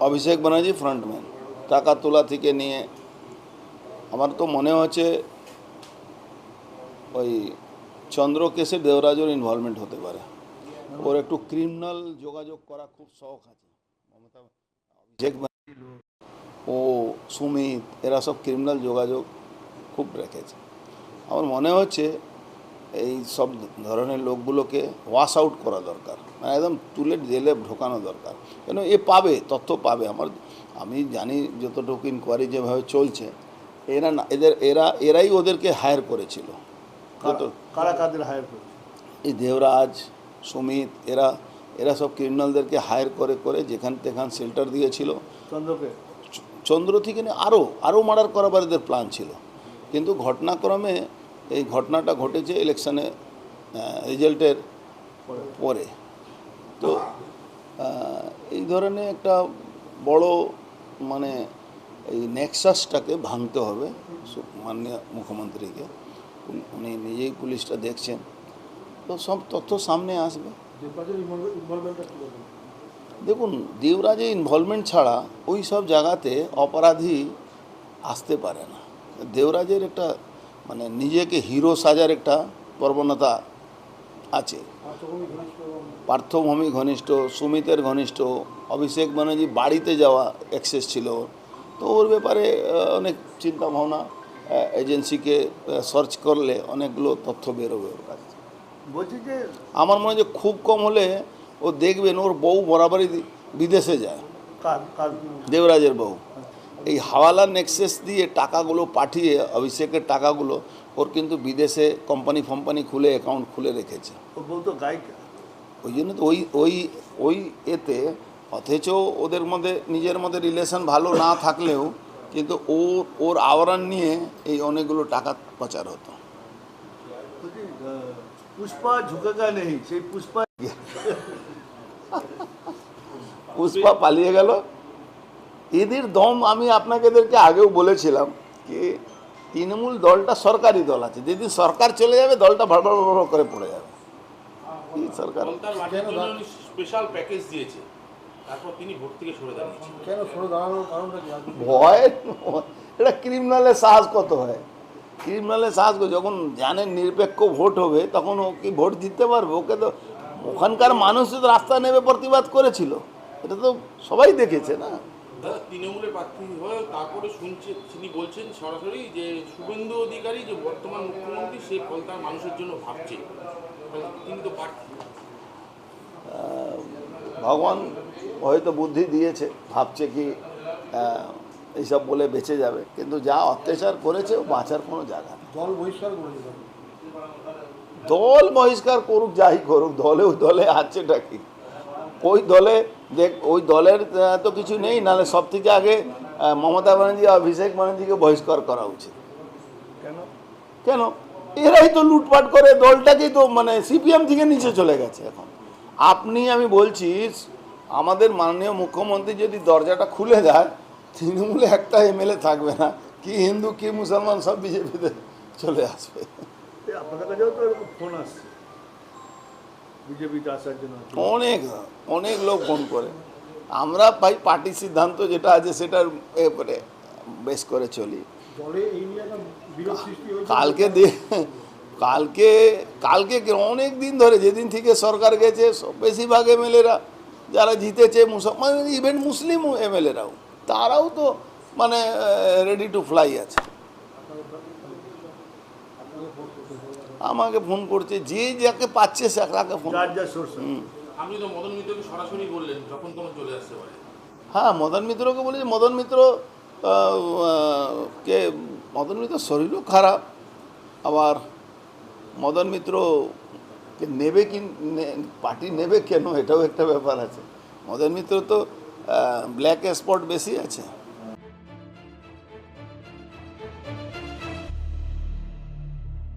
Abhishek Banerjee frontman. টাকা তোলা থেকে নিয়ে আমার তো মনে হচ্ছে ওই চন্দ্র কেসে দেওরাজের ইনভলভমেন্ট হতে পারে। ওর একটু ক্রিমিনাল যোগাযোগ করা খুব শখ আছে। মমতা অভিষেক ব্যানার্জি ও সুমিত এরা সব ক্রিমিনাল যোগাযোগ খুব রেখেছে। আমার মনে হচ্ছে এই সব ধরনের লোকগুলোকে ওয়াশ আউট করা দরকার, মানে একদম তুলে জেলে ঢোকানো দরকার। কেন এ পাবে, তথ্য পাবে। আমি জানি যতটুকু ইনকোয়ারি যেভাবে চলছে, এরা না এরাই ওদেরকে হায়ার করেছিল। কারা কাদের হায়ার করেছে? এই দেবরাজ, সুমিত এরা সব ক্রিমিনালদেরকে হায়ার করে করে যেখান তেখান শেল্টার দিয়েছিল। চন্দ্র থেকে আরও মার্ডার করাবার এদের প্ল্যান ছিল, কিন্তু ঘটনাক্রমে এই ঘটনাটা ঘটেছে ইলেকশনে রেজাল্টের পরে। তো এই ধরনের একটা বড় মানে এই নেক্সাসটাকে ভাঙতে হবে মাননীয় মুখ্যমন্ত্রীকে। উনি নিজেই পুলিশটা দেখছেন, তো সব তথ্য সামনে আসবে। দেখুন, দেবরাজের ইনভলভমেন্ট ছাড়া ওই সব জায়গাতে অপরাধী আসতে পারে না। দেবরাজের একটা মানে নিজেকে হিরো সাজার একটা প্রবণতা আছে। পার্থভূমি ঘনিষ্ঠ, সুমিতের ঘনিষ্ঠ, অভিষেক ব্যানার্জি বাড়িতে যাওয়া অ্যাক্সেস ছিল। তো ওর ব্যাপারে অনেক চিন্তা ভাবনা, এজেন্সিকে সার্চ করলে অনেকগুলো তথ্য বেরোবে ওর কাছে। বলছি যে আমার মনে হয় যে খুব কম হলে ও দেখবেন ওর বউ বরাবরই বিদেশে যায়। দেবরাজের বউ এই হাওয়ালা নেক্সেস দিয়ে টাকাগুলো পাঠিয়ে, অভিষেকের টাকাগুলো ওর কিন্তু বিদেশে কোম্পানি খুলে অ্যাকাউন্ট খুলে রেখেছে। ওর বউ তো গায়িকা, ওই জন্য তো ওই এতে, অথচ ওদের মধ্যে নিজের মধ্যে রিলেশন ভালো না থাকলেও কিন্তু ওর আওরান নিয়ে এই অনেকগুলো টাকা পাচার হতো। পুষ্পা ঝুঁকেগা নেই, সেই পুষ্পা পালিয়ে গেল। এদের দম আমি আপনাদেরকে আগেও বলেছিলাম যে তৃণমূল দলটা সরকারি দল আছে, যেদিন সরকার চলে যাবে দলটা ভড় করে পড়ে যাবে। সরকার স্পেশাল প্যাকেজ দিয়েছে, তারপর তিনি ভোট থেকে সরে দাঁড়িয়েছেন। কেন সরে দাঁড়ানোর কারণটা কি? ভয়, এটা ক্রিমিনালের সাহস কত হয়। ক্রিমিনালের সাহস যখন জানেন নিরপেক্ষ ভোট হবে, তখন ও কি ভোট জিততে পারবে? ওকে তো ওখানকার মানুষ তো রাস্তা নেমে প্রতিবাদ করেছিল, এটা তো সবাই দেখেছে না। দাদা, তৃণমূলের প্রার্থী হয়ে তারপরে তিনি বলছেন সরাসরি যে শুভেন্দু অধিকারী যে বর্তমান মুখ্যমন্ত্রী, সেই ফলতার মানুষের জন্য ভাবছে। তিনি তো প্রার্থী। ভগবান হয়তো বুদ্ধি দিয়েছে, ভাবছে কি এইসব বলে বেঁচে যাবে, কিন্তু যা অত্যাচার করেছে ও বাঁচার কোনো জায়গা নেই। দল বহিষ্কার করুক, যাই করুক, দলে আছেটা কি? ওই দলের তো কিছু নেই, নাহলে সব থেকে আগে মমতা ব্যানার্জি, অভিষেক ব্যানার্জিকে বহিষ্কার করা উচিত। কেন? এরাই তো লুটপাট করে দলটাকেই তো মানে সিপিএম থেকে নিচে চলে গেছে এখন। আমি বলছি, আমাদের মাননীয় মুখ্যমন্ত্রী যদি দরজাটা খুলে দেয়, তৃণমূলে একটা এমএলএ থাকবে না, কি হিন্দু কি মুসলমান সব বিজেপিতে চলে আসবে। আপনাদের কাছেও তো এরকম ফোন আসছে বিজেপিতে আসার জন্য, অনেক লোক ফোন করে। আমরা ভাই পার্টির সিদ্ধান্ত যেটা আছে সেটার এরপরে বেশ করে চলি। কালকে অনেক দিন ধরে, যেদিন থেকে সরকার গেছে, বেশিরভাগ এমএলএরা যারা জিতেছে মুসলমান, ইভেন মুসলিম এমএলএরাও, তারাও তো মানে রেডি টু ফ্লাই আছে। আমাকে ফোন করছে, যে যাকে পাচ্ছে সে তাকে ফোন। আপনি তো মদন মিত্রকে সরাসরি বললেন যখন তখন চলে আসতে পারে। হ্যাঁ, মদন মিত্রকে বলেছি। মদন মিত্র শরীরও খারাপ, আবার মদন মিত্রকে নেবে কি পার্টি নেবে কেন, এটাও একটা ব্যাপার আছে। মদন মিত্র তো ব্ল্যাক স্পট বেশি আছে।